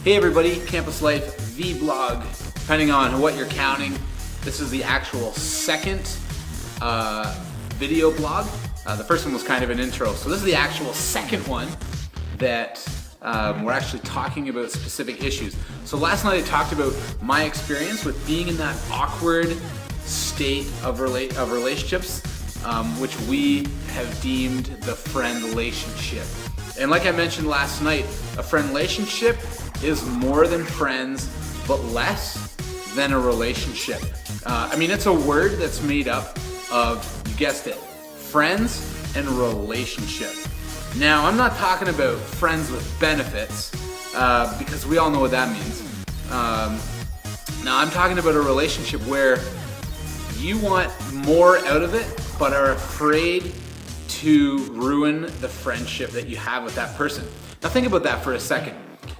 Hey everybody, Campus Life vlog. Depending on what you're counting, this is the actual second video blog. The first one was kind of an intro, so this is the actual second one that we're actually talking about specific issues. So last night I talked about my experience with being in that awkward state of relationships, which we have deemed the friendlationship. And like I mentioned last night, a friendlationship is more than friends, but less than a relationship. I mean, it's a word that's made up of, you guessed it, friends and relationship. Now, I'm not talking about friends with benefits, because we all know what that means. Now, I'm talking about a relationship where you want more out of it, but are afraid to ruin the friendship that you have with that person. Now, think about that for a second.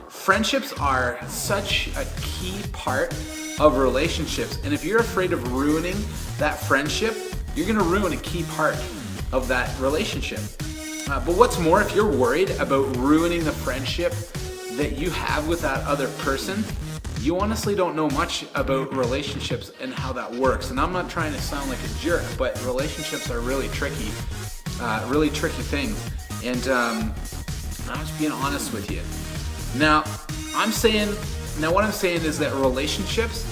Friendships are such a key part of relationships, and if you're afraid of ruining that friendship, you're gonna ruin a key part of that relationship. But what's more, if you're worried about ruining the friendship that you have with that other person, you honestly don't know much about relationships and how that works. And I'm not trying to sound like a jerk, but relationships are really tricky things. And I'm just being honest with you. Now, what I'm saying is that relationships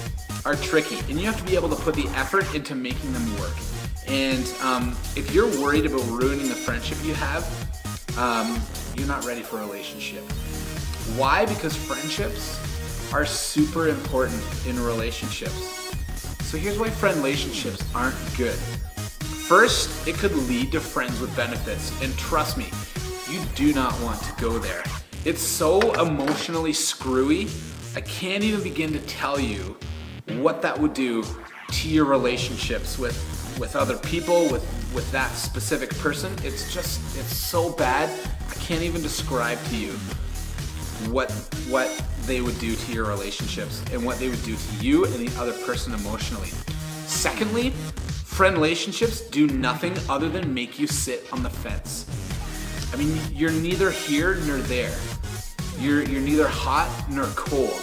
are tricky, and you have to be able to put the effort into making them work. And if you're worried about ruining the friendship you have, you're not ready for a relationship. Why? Because friendships are super important in relationships. So here's why friendlationships aren't good. First, it could lead to friends with benefits, and trust me, you do not want to go there. It's so emotionally screwy, I can't even begin to tell you what that would do to your relationships with other people, with that specific person. It's so bad, I can't even describe to you what they would do to your relationships and what they would do to you and the other person emotionally. Secondly, friendlationships do nothing other than make you sit on the fence. I mean, you're neither here nor there. You're neither hot nor cold.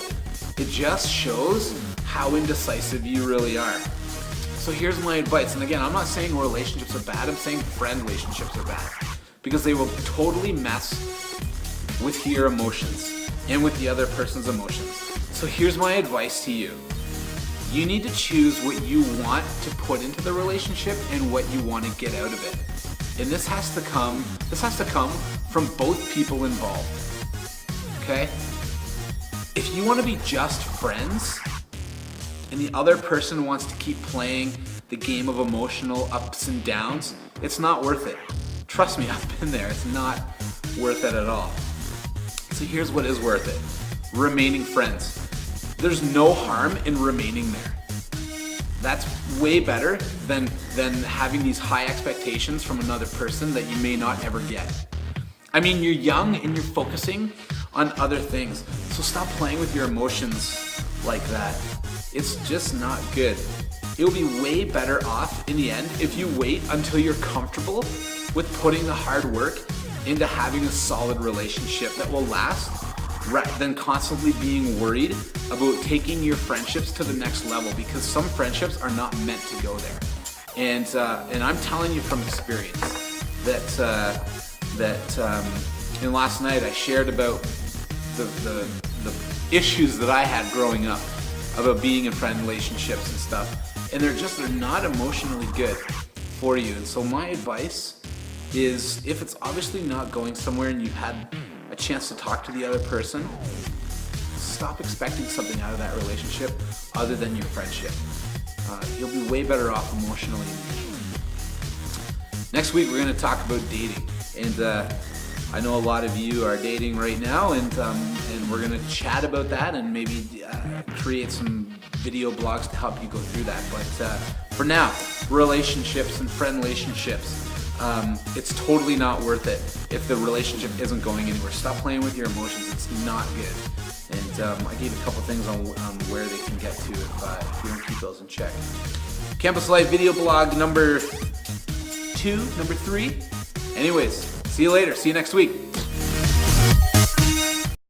It just shows how indecisive you really are. So here's my advice, and again, I'm not saying relationships are bad, I'm saying friendlationships are bad. Because they will totally mess with your emotions and with the other person's emotions. So here's my advice to you. You need to choose what you want to put into the relationship and what you want to get out of it. And this has to come from both people involved. Okay? If you want to be just friends and the other person wants to keep playing the game of emotional ups and downs, it's not worth it. Trust me, I've been there. It's not worth it at all. So here's what is worth it. Remaining friends. There's no harm in remaining there. That's way better than having these high expectations from another person that you may not ever get. I mean, you're young and you're focusing on other things, so stop playing with your emotions like that. It's just not good. You'll be way better off in the end if you wait until you're comfortable with putting the hard work into having a solid relationship that will last, rather than constantly being worried about taking your friendships to the next level, because some friendships are not meant to go there. And I'm telling you from experience and last night I shared about the issues that I had growing up about being in friend relationships and stuff, and they're not emotionally good for you. And so my advice is, if it's obviously not going somewhere and you've had a chance to talk to the other person, stop expecting something out of that relationship other than your friendship. You'll be way better off emotionally. Next week we're going to talk about dating, and I know a lot of you are dating right now, and we're going to chat about that and maybe create some video blogs to help you go through that. But for now, relationships and friendlationships, it's totally not worth it if the relationship isn't going anywhere. Stop playing with your emotions. It's not good. And I gave a couple things on where they can get to if you don't keep those in check. Campus Life video blog number 3. Anyways, see you later. See you next week.